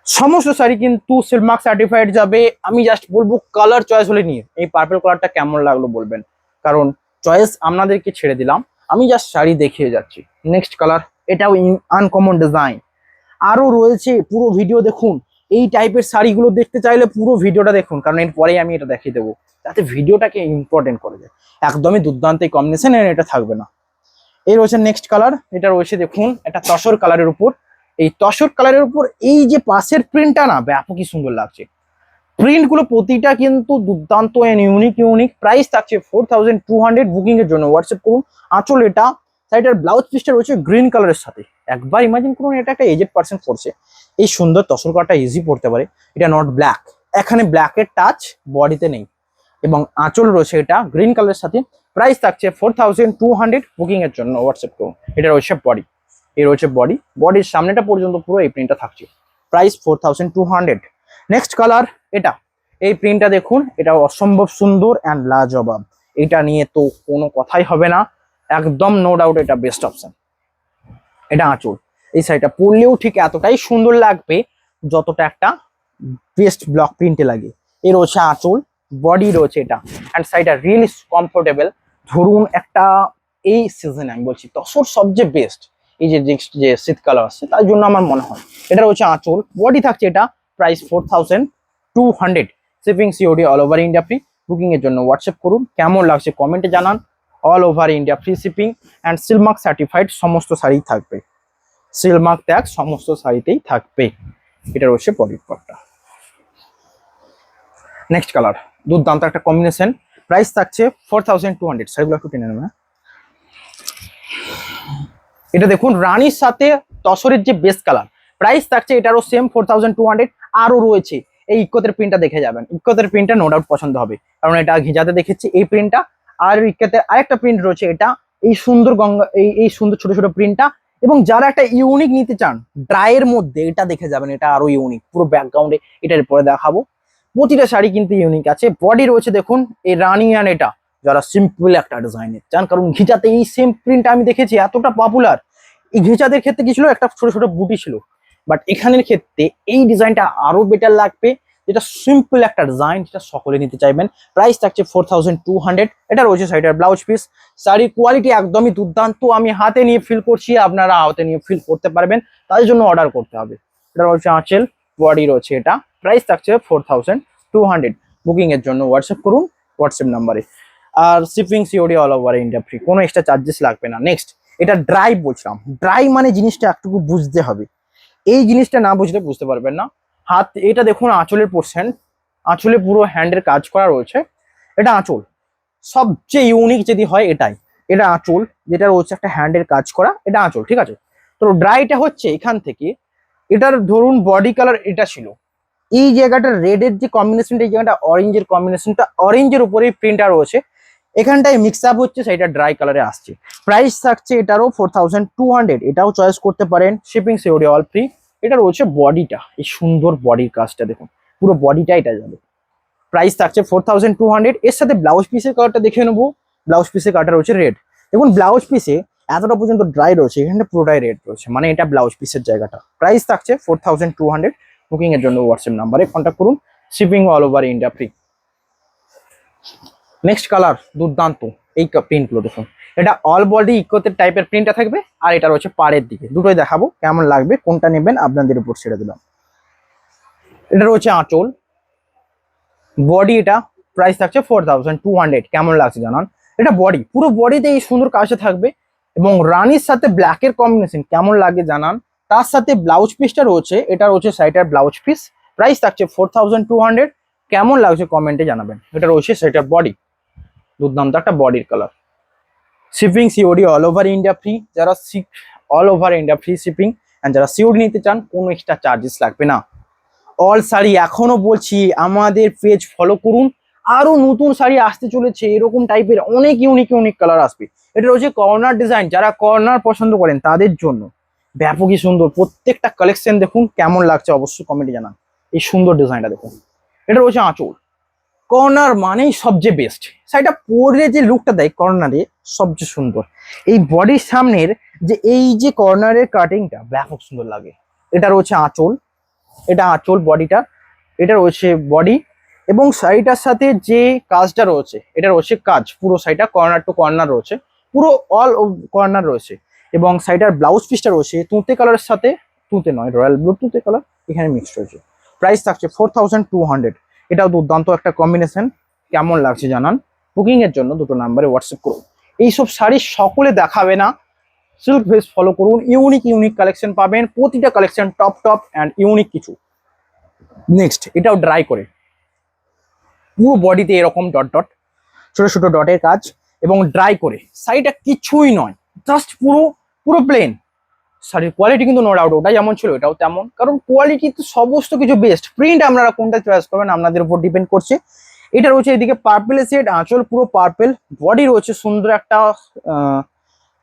Speaker 1: সমস্ত শাড়ি কিন্তু সিলমার্ক সার্টিফাইড যাবে। আমি জাস্ট বলবো কালার চয়েস হলে নিয়ে, এই পার্পল কালারটা কেমন লাগলো বলবেন, কারণ চয়েস আপনাদেরকে ছেড়ে দিলাম, আমি জাস্ট শাড়ি দেখিয়ে যাচ্ছি। নেক্সট কালার, এটাও আনকমন ডিজাইন। আরো রয়েছে, পুরো ভিডিও দেখুন। এই টাইপের শাড়িগুলো দেখতে চাইলে পুরো ভিডিওটা দেখুন, কারণ এরপরেই আমি এটা দেখিয়ে দেবো, যাতে ভিডিওটাকে ইম্পর্টেন্ট করে যায়। একদমই দুর্দান্ত কম্বিনেশন, এটা থাকবে না। এই রয়েছে নেক্সট কালার, এটা রয়েছে দেখুন একটা তসর কালারের উপর। এই তসর কালারের উপর এই যে পাশের প্রিন্টটা না, ব্যাপকই সুন্দর লাগছে। প্রিন্ট গুলো প্রতিটা কিন্তু দুর্দান্ত এন্ড ইউনিক। প্রাইস থাকছে 4200। বুকিং এর জন্য হোয়াটসঅ্যাপ করুন। আঁচল এটা, সাইডের ব্লাউজ পিসটা রয়েছে গ্রিন কালারের সাথে। একবার ইমাজিন করুন, এটা একটা এজেড পার্সন পড়ছে, এই সুন্দর তসর কালারটা ইজি পড়তে পারে। এটা নট ব্ল্যাক, এখানে ব্ল্যাকের টাচ বডিতে নেই, এবং আঁচল রয়েছে এটা গ্রিন কালারের সাথে। প্রাইস থাকছে 4200। বুকিং এর জন্য হোয়াটসঅ্যাপ করুন। এটা রয়েছে বডি, এই রয়েছে বডি, বডির সামনেটা পর্যন্ত পুরো এই প্রিন্টটা থাকছে। প্রাইস 4200। নেক্সট কালার, এটা, এই প্রিন্টটা দেখুন, এটা অসম্ভব সুন্দর অ্যান্ড লাজবাব। এটা নিয়ে তো কোনো কথাই হবে না, একদম নো ডাউট এটা বেস্ট অপশন। এটা আঁচল, এই শাড়িটা পরলেও ঠিক এতটাই সুন্দর লাগবে যতটা একটা বেস্ট ব্লক প্রিন্টে লাগে। এর রয়েছে আঁচল, বডি রয়েছে এটা, অ্যান্ড শাড়িটা রিয়েলি কমফোর্টেবল। ধরুন একটা, এই সিজনে আমি বলছি তসর সবচেয়ে বেস্ট, এই যে যে শীতকাল আসছে তার জন্য আমার মনে হয়। এটা রয়েছে আঁচল, বডি থাকছে এটা। Price 4200। Shipping COD all over India free. Booking এর জন্য হোয়াটসঅ্যাপ করুন। কেমন লাগছে কমেন্টে জানান। All over India free shipping and silk mark certified সমস্ত শাড়ি থাকবে, সিলমার্ক ট্যাগ সমস্ত শাড়িতেই থাকবে। এটা রয়েছে বডির পার্টটা। নেক্সট কালার, দুর্দান্ত একটা কম্বিনেশন। প্রাইস থাকছে 4200। শাড়িগুলো একটু টেনে নেবে। এটা দেখুন রানীর সাথে তসরের যে বেস্ট কালার। প্রাইস থাকছে এটারও সেম 4200। আরো রয়েছে, এই ইক্কতের প্রিন্টটা দেখে যাবেন, ইক্কতের প্রিন্টটা নো ডাউট পছন্দ হবে, কারণ এটা ঘিজাতে দেখেছি এই প্রিন্টটা। আর ইক্কতের আরেকটা প্রিন্ট রয়েছে এটা, এই সুন্দর গঙ্গা, এই সুন্দর ছোট ছোট প্রিন্টটা। এবং যারা একটা ইউনিক নিতে চান ড্রাইয়ের মধ্যে, এটা দেখে যাবেন, এটা আরো ইউনিক। পুরো ব্যাকগ্রাউন্ডে এটার পরে দেখাবো, প্রতিটা শাড়ি কিন্তু ইউনিক আছে। বডি রয়েছে দেখুন এই রানী, অ্যান্ড এটা যারা সিম্পল একটা ডিজাইনের চান, কারণ ঘিচাতে এই সেম প্রিন্টটা আমি দেখেছি এতটা পপুলার। এই ঘেঁচাদের ক্ষেত্রে কি ছিল, একটা ছোট ছোট বুটি ছিল, বাট এখানের ক্ষেত্রে এই ডিজাইনটা আরো বেটার লাগবে, যেটা সিম্পল একটা ডিজাইন, যেটা সকলে নিতে চাইবেন। প্রাইস থাকছে 4200। এটা রয়েছে সাইডের ব্লাউজ পিস। শাড়ির কোয়ালিটি একদমই দুর্দান্ত, আমি হাতে নিয়ে ফিল করছি, আপনারা হাতে নিয়ে ফিল করতে পারবেন, তাদের জন্য অর্ডার করতে হবে। এটা রয়েছে আঁচল, বডি রয়েছে এটা। প্রাইস থাকছে 4200। বুকিং এর জন্য হোয়াটসঅ্যাপ করুন হোয়াটসঅ্যাপ নাম্বারে। আর shipping COD all over India free, কোনো এক্সট্রা চার্জেস লাগবে না। নেক্সট, এটা ড্রাই বলছিলাম। ড্রাই মানে জিনিসটা একটু বুঝতে হবে, এই জিনিসটা না বুঝলে বুঝতে পারবেন না। হাত, এটা দেখুন আঁচলের পোর্শন, আঁচলে পুরো হ্যান্ডের কাজ করা রয়েছে। এটা আঁচল, সবচেয়ে ইউনিক যদি হয় এটাই। এটা আঁচল, যেটা রয়েছে একটা হ্যান্ডের কাজ করা, এটা আঁচল, ঠিক আছে। তো ড্রাইটা হচ্ছে এখান থেকে, এটার ধরুন বডি কালার এটা ছিল, এই জায়গাটা রেডের যে কম্বিনেশনটা, এই জায়গাটা অরেঞ্জের কম্বিনেশনটা, অরেঞ্জের উপরেই প্রিন্টার রয়েছে, এখানটায় মিক্স আপ হচ্ছে, সেটা ড্রাই কালারে আসছে। প্রাইস থাকছে এটারও 4200। এটাও চয়েস করতে পারেন, শিপিং সিওডি অল ফ্রি। এটা রয়েছে বডিটা, এই সুন্দর বডির কাজটা দেখুন, পুরো বডিটা এটা যাবে। প্রাইস থাকছে 4200। এর সাথে ব্লাউজ পিসের কালারটা দেখে নেবো। ব্লাউজ পিসের কালারটা রয়েছে রেড। দেখুন ব্লাউজ পিসে এতটা পর্যন্ত ড্রাই রয়েছে, এখানে পুরোটাই রেড রয়েছে, মানে এটা ব্লাউজ পিসের জায়গাটা। প্রাইস থাকছে 4200। বুকিং এর জন্য হোয়াটসঅ্যাপ নাম্বারে কন্ট্যাক্ট করুন, shipping all over India free. Next colour দুর্দান্ত, এই প্রিন্টগুলো দেখুন, এটা অল বডি ইকোতে টাইপের প্রিন্টটা থাকবে, আর এটা রয়েছে পাড়ের দিকে। দুটোই দেখাবো, কেমন লাগবে কোনটা নেবেন আপনাদের উপর ছেড়ে দিলাম। এটা রয়েছে আঁচল, বডি এটা। প্রাইস থাকছে 4200। কেমন লাগছে জানান। এটা বডি, পুরো বডিতে এই সুন্দর কাজটা থাকবে, এবং রানির সাথে ব্ল্যাকের কম্বিনেশন কেমন লাগে জানান। তার সাথে ব্লাউজ পিসটা রয়েছে, এটা রয়েছে সাইটার ব্লাউজ পিস। প্রাইস থাকছে 4200। কেমন লাগছে কমেন্টে জানাবেন। এটা রয়েছে সেটার বডি, দুর্দান্ত একটা বডির কালার। Shipping COD all over India free. যারা all over India free shipping, and যারা সিওডি নিতে চান কোনো এক্সট্রা চার্জেস লাগবে না। অল শাড়ি এখনো বলছি আমাদের পেজ ফলো করুন, আরো নতুন শাড়ি আসতে চলেছে, এরকম টাইপের অনেক ইউনিক ইউনিক কালার আসবে। এটা রয়েছে কর্নার ডিজাইন, যারা কর্নার পছন্দ করেন তাদের জন্য ব্যাপকই সুন্দর। প্রত্যেকটা কালেকশন দেখুন, কেমন লাগছে অবশ্যই কমেন্টে জানান। এই সুন্দর ডিজাইনটা দেখুন, এটা রয়েছে আঁচল। কর্নার মানেই সবচেয়ে বেস্ট, শাড়িটা পরে যে লুকটা দেয় কর্নারে সবচেয়ে সুন্দর। এই বডির সামনের যে এই যে কর্নারের কাটিংটা ব্যাপক সুন্দর লাগে। এটা রয়েছে আঁচল, এটা আঁচল বডিটা, এটা রয়েছে বডি, এবং শাড়িটার সাথে যে কাজটা রয়েছে, এটা রয়েছে কাজ পুরো শাড়িটা কর্নার টু কর্নার রয়েছে, পুরো অল কর্নার রয়েছে। এবং শাড়িটার ব্লাউজ পিসটা রয়েছে তুঁতে কালারের সাথে, তুঁতে নয় রয়্যাল ব্লু তুঁতে কালার এখানে মিক্স রয়েছে। প্রাইস থাকছে 4200। এটাও দুর্দান্ত একটা কম্বিনেশন, কেমন লাগছে জানান। বুকিং এর জন্য দুটো নাম্বারে হোয়াটসঅ্যাপ করুন। এইসব শাড়ি সকলে দেখাবে না, সিল্ক ভেজ ফলো করুন, ইউনিক ইউনিক কালেকশন পাবেন, প্রতিটা collection top top and unique কিছু। নেক্সট, এটাও ড্রাই করে, পুরো বডিতে এরকম ডট ডট ছোট ছোট ডটের কাজ, এবং ড্রাই করে। শাড়িটা কিছুই নয়, জাস্ট পুরো পুরো প্লেন। শাড়ির কোয়ালিটি কিন্তু নো ডাউট ওটা যেমন ছিল এটাও তেমন, কারণ কোয়ালিটি তো সমস্ত কিছু বেস্ট। প্রিন্ট আপনারা কোনটা চয়েস করবেন আপনাদের উপর ডিপেন্ড করছে। এটা রয়েছে এদিকে পার্পেল সেট, আঁচল পুরো পার্পেল, বডি রয়েছে সুন্দর একটা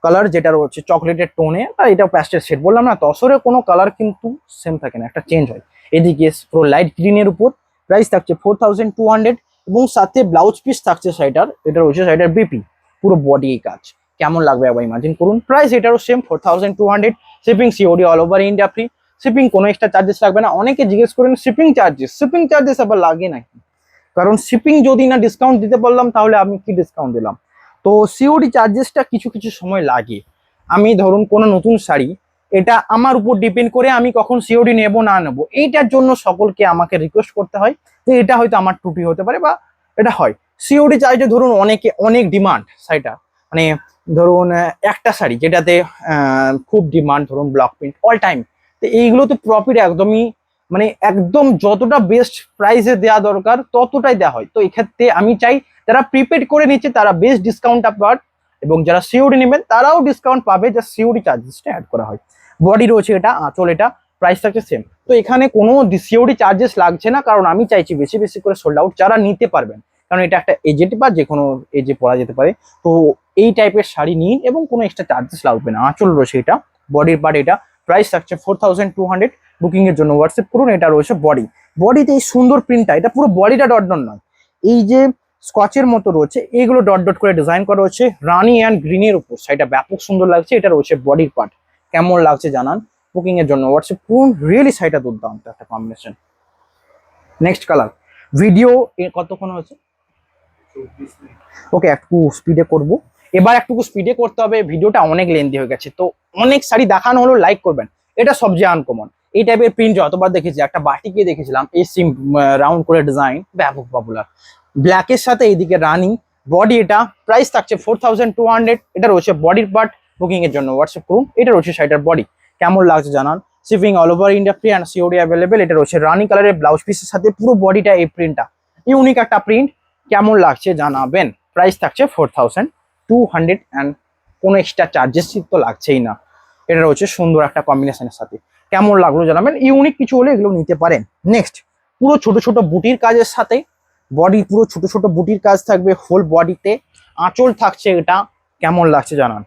Speaker 1: কালার যেটা রয়েছে চকলেটের টোনে, আর এটা প্যাস্টেল শেড। বললাম না তসরে কোনো কালার কিন্তু সেম থাকে না, একটা চেঞ্জ হয়। এদিকে পুরো লাইট গ্রিনের উপর। প্রাইস থাকছে 4200, এবং সাথে ব্লাউজ পিস থাকছে শাড়িটার, এটা রয়েছে শাড়িটার বিপি, পুরো বডি এই কাজ। কেমন লাগবে একবার ইমাজিন করুন। প্রাইস এটারও same 4200। Shipping COD all over India free. Shipping কোনো এক্সট্রা চার্জেস লাগবে না। অনেকে জিজ্ঞেস করেন শিপিং চার্জেস আবার লাগে নাকি, কারণ শিপিং যদি না ডিসকাউন্ট দিতে পারলাম তাহলে আমি কি ডিসকাউন্ট দিলাম। তো সিওডি চার্জেসটা কিছু কিছু সময় লাগে। আমি ধরুন কোনো নতুন শাড়ি, এটা আমার উপর ডিপেন্ড করে আমি কখন সিওডি নেব না নেব, এইটার জন্য সকলকে আমাকে রিকোয়েস্ট করতে হয় যে এটা হয়তো আমার ত্রুটি হতে পারে বা এটা হয়। সিওডি চাইতে ধরুন অনেকে অনেক ডিমান্ড শাড়িটা, মানে ধরুন একটা শাড়ি যেটাতে খুব ডিমান্ড, ধরুন ব্লক প্রিন্ট অল টাইম, তো এইগুলো তো প্রফিট একদমই, মানে একদম যতটা বেস্ট প্রাইসে দেওয়া দরকার ততটাই দেওয়া হয়। তো এক্ষেত্রে আমি চাই যারা প্রিপেড করে নিচ্ছে তারা বেস্ট ডিসকাউন্টটা পান, এবং যারা সিওডি নেবেন তারাও ডিসকাউন্ট পাবে, যা সিওডি চার্জেসটা অ্যাড করা হয়। বডি রয়েছে এটা আঁচল, এটা প্রাইস থাকছে সেম। তো এখানে কোনো সিওডি চার্জেস লাগছে না, কারণ আমি চাইছি বেশি বেশি করে সোল্ড আউট যারা নিতে পারবেন, কারণ এটা একটা এজেড বা যে কোনো এজে পরা যেতে পারে। তো এই টাইপের শাড়ি নিন এবং কোনো এক্সট্রা চার্জেস লাগবে না। আঁচল রয়েছে এটা, বডির পার্ট এটা। প্রাইস থাকছে 4200। বুকিং এর জন্য হোয়াটসঅ্যাপ করুন। এটা রয়েছে বডি, বডিতে এই সুন্দর প্রিন্টটা, এটা পুরো বডিটা ডট ডট নয়, এই যে স্কচের মতো রয়েছে এইগুলো ডট ডট করে ডিজাইন করা রয়েছে রানি অ্যান্ড গ্রিনের উপর। শাড়িটা ব্যাপক সুন্দর লাগছে। এটা রয়েছে বডির পার্ট, কেমন লাগছে জানান। বুকিং এর জন্য হোয়াটসঅ্যাপ করুন। রিয়েলি শাড়িটা দুর্দান্ত একটা কম্বিনেশন। Next colour. ভিডিও কতক্ষণ হয়েছে? ওকে, একটু স্পিডে করব। এবার একটু স্পিডে করতে হবে, ভিডিওটা অনেক লেন্দি হয়ে গেছে। তো অনেক শাড়ি দেখানো হলো, লাইক করবেন। এটা সবচেয়ে আনকমন। এই টাইপের প্রিন্ট যতবার দেখেছি, একটা বাটিকে দেখেছিলাম এই সিম রাউন্ড করে ডিজাইন, ব্যাপক পপুলার। ব্ল্যাকের সাথে এইদিকে রানিং বডি। এটা প্রাইস থাকছে 4200। এটা রয়েছে বডির পার্ট। বুকিং এর জন্য হোয়াটসঅ্যাপ করুন। এটা রয়েছে শাড়িটার বডি। কেমন লাগছে জানান। Shipping all over India free and COD available. এটা রয়েছে রানি কালারের ব্লাউজ পিসের সাথে পুরো বডিটা এই প্রিন্টটা, ইউনিক একটা প্রিন্ট। কেমন লাগছে জানাবেন। প্রাইস থাকছে 4200 অ্যান্ড কোনো এক্সট্রা চার্জেস তো লাগছেই না। এটা রয়েছে সুন্দর একটা কম্বিনেশনের সাথে। কেমন লাগলো জানাবেন। ইউনিক কিছু হলে এগুলো নিতে পারেন। নেক্সট, পুরো ছোট ছোট বুটির কাজের সাথে বডি, পুরো ছোট ছোট বুটির কাজ থাকবে হোল বডিতে। আঁচল থাকছে এটা। কেমন লাগছে জানান।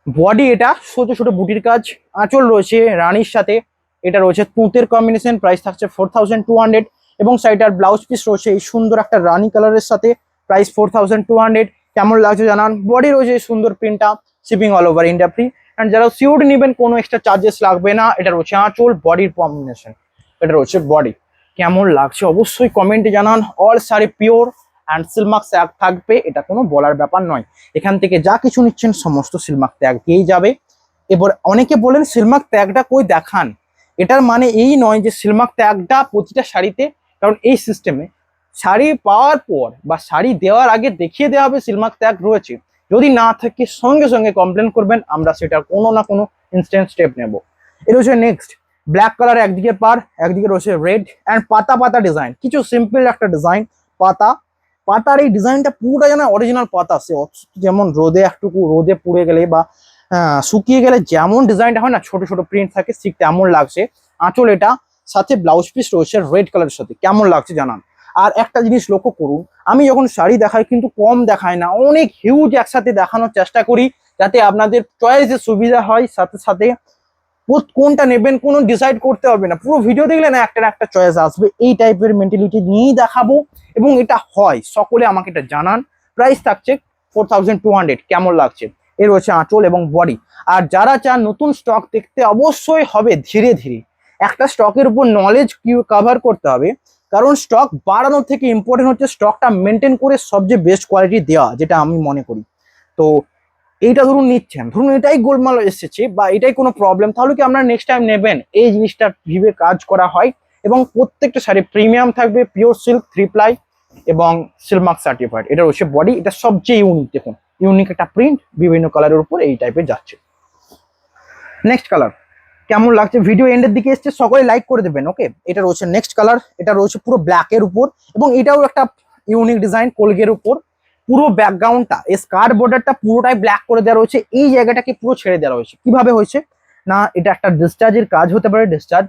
Speaker 1: বডি এটা ছোট ছোট বুটির কাজ, আঁচল রয়েছে রানির সাথে। এটা রয়েছে তুঁতের কম্বিনেশন। প্রাইস থাকছে 4200 এবং শাড়িটার ব্লাউজ পিস রয়েছে এই সুন্দর একটা রানি কালারের সাথে। প্রাইস 4200। কেমন লাগছে জানান। বডি রয়েছে এই সুন্দর প্রিন্টটা। Shipping all over India free and যারা সিওড নেবেন কোনো এক্সট্রা চার্জেস লাগবে না। এটা রয়েছে আঁচল, বডির কম্বিনেশন। এটা রয়েছে বডি। কেমন লাগছে অবশ্যই কমেন্টে জানান। All sari pure and Silk Mark tag থাকবে, এটা কোনো বলার ব্যাপার নয়। এখান থেকে যা কিছু নিচ্ছেন সমস্ত সিলমার্ক ট্যাগ দিয়েই যাবে। এবার অনেকে বলেন সিলমার্ক ট্যাগটা কই দেখান। এটার মানে এই নয় যে সিলমার্ক ট্যাগটা প্রতিটা শাড়িতে, কারণ এই সিস্টেমে শাড়ি পাওয়ার পর বা শাড়ি দেওয়ার আগে দেখিয়ে দেওয়া হবে সিলমার্ক ট্যাগ রয়েছে। যদি না থাকে সঙ্গে সঙ্গে কমপ্লেন করবেন, আমরা সেটা কোনো না কোনো ইনস্ট্যান্ট স্টেপ নেব। এটা হচ্ছে নেক্সট। ব্ল্যাক কালার একদিকে পার, একদিকে রয়েছে রেড অ্যান্ড পাতা পাতা ডিজাইন। কিছু সিম্পল একটা ডিজাইন, পাতা পাতার এই ডিজাইনটা পুরোটা যেন অরিজিনাল পাতা। সে যেমন রোদে একটুকু রোদে পুড়ে গেলে বা শুকিয়ে গেলে যেমন ডিজাইনটা হয় না, ছোট ছোট প্রিন্ট থাকে, ঠিক তেমন লাগছে। আঁচল এটা, সাথে ব্লাউজ পিস রয়েছে রেড কালারের সাথে। কেমন লাগছে জানান। আর একটা জিনিস লক্ষ্য করুন, আমি যখন শাড়ি দেখাই কিন্তু কম দেখাই না, অনেক হিউজ একসাথে দেখানোর চেষ্টা করি, যাতে আপনাদের চয়েসের সুবিধা হয়। সাথে সাথে কোনটা নেবেন কোনো ডিসাইড করতে হবে না, পুরো ভিডিও দেখলে না একটা চয়েস আসবে। এই টাইপের মেন্টালিটি নিয়েই দেখাবো এবং এটা হয়। সকলে আমাকে এটা জানান। প্রাইস থাকছে 4200। কেমন লাগছে। এর রয়েছে আঁচল এবং বডি। আর যারা চান নতুন স্টক দেখতে, অবশ্যই হবে ধীরে ধীরে। একটা স্টকের উপর নলেজ কভার করতে হবে, কারণ স্টক বাড়ানোর থেকে ইম্পর্টেন্ট হচ্ছে স্টকটা মেনটেন করে সবচেয়ে বেস্ট কোয়ালিটি দেওয়া, যেটা আমি মনে করি। তো এইটা ধরুন নিচ্ছেন, ধরুন এটাই গোলমাল এসেছে বা এটাই কোনো প্রবলেম, তাহলে কি আপনারা নেক্সট টাইম নেবেন? এই জিনিসটা ভেবে কাজ করা হয়। এবং প্রত্যেকটা শাড়ি প্রিমিয়াম থাকবে, পিওর সিল্ক 3 প্লাই এবং সিলমার্ক সার্টিফাইড। এটা রয়েছে বডি। এটা সবচেয়ে ইউনিক, দেখুন ইউনিক একটা প্রিন্ট, বিভিন্ন কালারের উপর এই টাইপের যাচ্ছে। Next colour. কেমন লাগছে। ভিডিও এন্ডের দিকে এসছে, সকলে লাইক করে দেবেন। ওকে, এটা রয়েছে নেক্সট কালার। এটা রয়েছে পুরো ব্ল্যাকের উপর এবং এটাও একটা ইউনিক ডিজাইন, কোলগের উপর। পুরো ব্যাকগ্রাউন্ডটা, এই স্কার্ট বর্ডারটা পুরোটাই ব্ল্যাক করে দেওয়া রয়েছে। এই জায়গাটাকে পুরো ছেড়ে দেওয়া হয়েছে। কিভাবে হয়েছে না, এটা একটা ডিসচার্জের কাজ হতে পারে, ডিসচার্জ।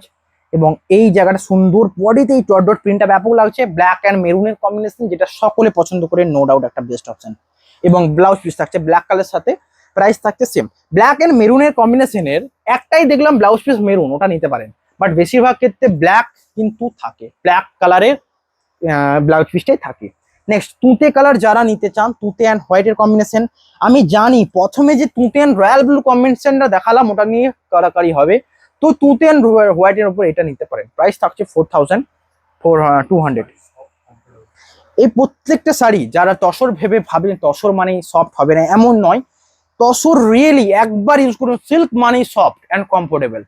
Speaker 1: এবং এই জায়গাটা সুন্দর, বডিতে এই ডট ডট প্রিন্টটা ব্যাপক লাগছে। ব্ল্যাক অ্যান্ড মেরুনের কম্বিনেশন, যেটা সকলে পছন্দ করে, নো ডাউট একটা বেস্ট অপশন। এবং ব্লাউজ পিস থাকছে ব্ল্যাক কালারের সাথে। প্রাইস থাকছে সেম। ব্ল্যাক এন্ড মেরুনের কম্বিনেশনের একটাই দেখলাম ব্লাউজ পিস মেরুন, ওটা নিতে পারেন। বাট বেশিরভাগ ক্ষেত্রে ব্ল্যাক কিন্তু থাকে, ব্ল্যাক কালারের ব্লাউজ পিসটাই থাকে। নেক্সট, তুঁতে কালার যারা নিতে চান, তুঁতে অ্যান্ড হোয়াইটের কম্বিনেশন। আমি জানি প্রথমে যে তুঁতে অ্যান্ড রয়্যাল ব্লু কম্বিনেশনটা দেখালাম, ওটা নিয়ে কারাকারি হবে। তো তুঁতে অ্যান্ড হোয়াইটের উপর এটা নিতে পারেন। প্রাইস থাকছে 4200। এই প্রত্যেকটা শাড়ি যারা তসর ভেবে ভাবেন তসর মানে সফট হবে না, এমন নয়। তসর রিয়েলি একবার ইউজ করুন। সিল্ক মানে সফট অ্যান্ড কমফোর্টেবল,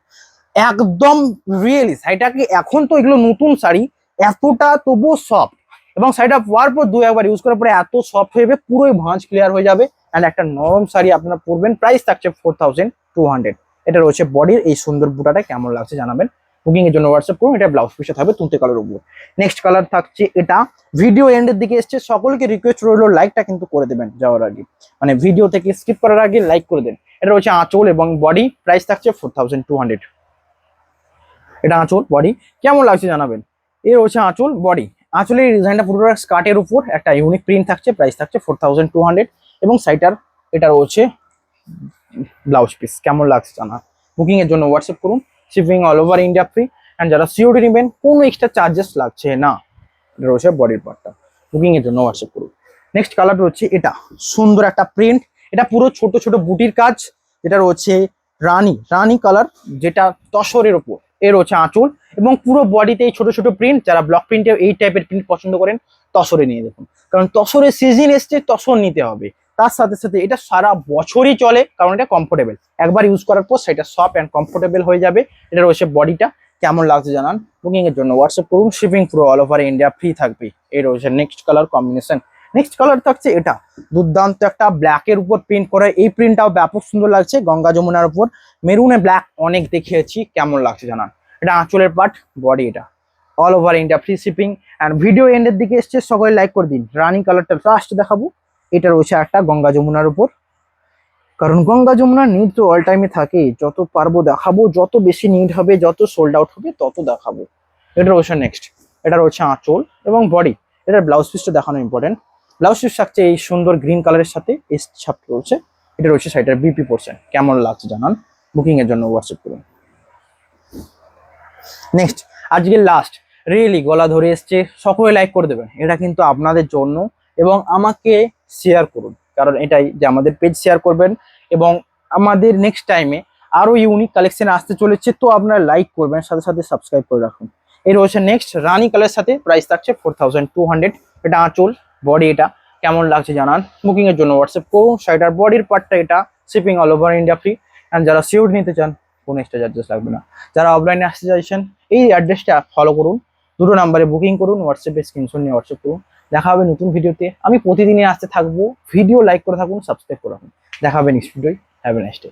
Speaker 1: একদম রিয়েলি। শাড়িটাকে এখন তো এগুলো নতুন শাড়ি, এতটা তবুও সফট, এবং শাড়িটা পরার পর একবার ইউজ করার পরে এত সফট হয়ে যাবে, পুরোই ভাঁজ ক্লিয়ার হয়ে যাবে। অ্যান্ড একটা নরম শাড়ি আপনারা পরবেন। প্রাইস থাকছে 4200। এটা রয়েছে বডির এই সুন্দর বুটাটা। কেমন লাগছে জানাবেন। বুকিং এর জন্য হোয়াটসঅ্যাপ করুন। এটা ব্লাউজ পিসে থাকবে তুঁতে কালার উপর। নেক্সট কালার থাকছে এটা। ভিডিও এন্ডের দিকে এসছে, সকলকে রিকোয়েস্ট রইলো লাইকটা কিন্তু করে দেবেন যাওয়ার আগে, মানে ভিডিও থেকে স্কিপ করার আগে লাইক করে দেন। এটা রয়েছে আঁচল এবং বডি। প্রাইস থাকছে 4200। এটা আঁচল, বডি। কেমন লাগছে জানাবেন। এর রয়েছে আঁচল, বডি। আঁচলের ডিজাইনটা পুরোটা স্কার্টের উপর একটা ইউনিক প্রিন্ট থাকছে। প্রাইস থাকছে 4200 এবং সাইটার এটা রয়েছে ব্লাউজ পিস। কেমন লাগছে জানা। বুকিং এর জন্য হোয়াটসঅ্যাপ করুন। Shipping all over India free and যারা সিওডি নেবেন কোনো এক্সট্রা চার্জেস লাগছে না। এটা রয়েছে বডির পার্টটা। বুকিং এর জন্য হোয়াটসঅ্যাপ করুন। নেক্সট কালার রয়েছে এটা, সুন্দর একটা প্রিন্ট। এটা পুরো ছোট ছোট বুটির কাজ, যেটা রয়েছে রানী রানী কালার, যেটা তসরের ওপর এর হচ্ছে আঁচল, এবং পুরো বডিতে এই ছোট ছোট প্রিন্ট। যারা ব্লক প্রিন্টে এই টাইপের প্রিন্ট পছন্দ করেন তসরে নিয়ে দেখুন, কারণ তসরের সিজন এসছে, তসর নিতে হবে। তার সাথে সাথে এটা সারা বছরই চলে, কারণ এটা কমফোর্টেবল, একবার ইউজ করার পর সেটা সফট অ্যান্ড কমফোর্টেবল হয়ে যাবে। এটা রয়েছে বডিটা, কেমন লাগছে জানান, বুকিং এর জন্য হোয়াটসঅ্যাপ করুন, শিপিং পুরো অল ওভার ইন্ডিয়া ফ্রি থাকবে। এই রয়েছে next colour combination. Next colour থাকছে এটা, দুর্দান্ত একটা ব্ল্যাকের উপর প্রিন্ট করা, এই প্রিন্টটাও ব্যাপক সুন্দর লাগছে, গঙ্গা যমুনার উপর মেরুনে ব্ল্যাক অনেক দেখিয়েছি, কেমন লাগছে জানান। এটা আঁচলের পার্ট, বডি এটা all over India free shipping. And video এন্ডের দিকে এসছে, সকলে লাইক করে দিন। রানি কালারটা ফার্স্ট দেখাবো, এটা রয়েছে একটা গঙ্গা যমুনার উপর, কারণ গঙ্গা যমুনার নিড তো অল টাইমে থাকে, যত পারবো দেখাবো, যত বেশি নিড হবে, যত সোল্ড আউট হবে তত দেখাবো। এটা রয়েছে নেক্সট, এটা রয়েছে আঁচল এবং বডি। এটার ব্লাউজ পিসটা দেখানো ইম্পর্টেন্ট। ব্লাউজ পিস থাকছে এই সুন্দর গ্রিন কালারের সাথে, এই ছাপ রয়েছে। এটা রয়েছে সাইডের বিপি পোর্শন, কেমন লাগছে জানান, বুকিং এর জন্য হোয়াটসঅ্যাপ করুন। নেক্সট, আজকে লাস্ট, রিয়েলি গলা ধরে এসছে, সকলে লাইক করে দেবেন, এটা কিন্তু আপনাদের জন্য, এবং আমাকে শেয়ার করুন, কারণ এটাই যে আমাদের পেজ শেয়ার করবেন, এবং আমাদের নেক্সট টাইমে আরো ইউনিক কালেকশন আসতে চলেছে, তো আপনারা লাইক করবেন, সাথে সাথে সাবস্ক্রাইব করে রাখুন। এই রয়েছে নেক্সট রানী কালারের সাথে, প্রাইস থাকছে 4200। এটা আঁচল, বডি এটা, কেমন লাগছে জানান, বুকিং এর জন্য হোয়াটসঅ্যাপ করুন। শাড়িটার বডির পার্টটা এটা, shipping all over India free. And যারা সিউট নিতে চান কোনো এক্সট্রা চার্জেস লাগবে না। যারা অফলাইনে আসতে চাইছেন এই অ্যাড্রেসটা ফলো করুন, দুটো নাম্বারে বুকিং করুন, হোয়াটসঅ্যাপে স্ক্রিনশট নিয়ে হোয়াটসঅ্যাপ করুন। দেখা হবে নতুন ভিডিওতে, আমি প্রতিদিনই আসতে থাকবো। ভিডিও লাইক করে থাকুন, সাবস্ক্রাইব করে রাখুন। দেখা হবে next video. Have a nice day.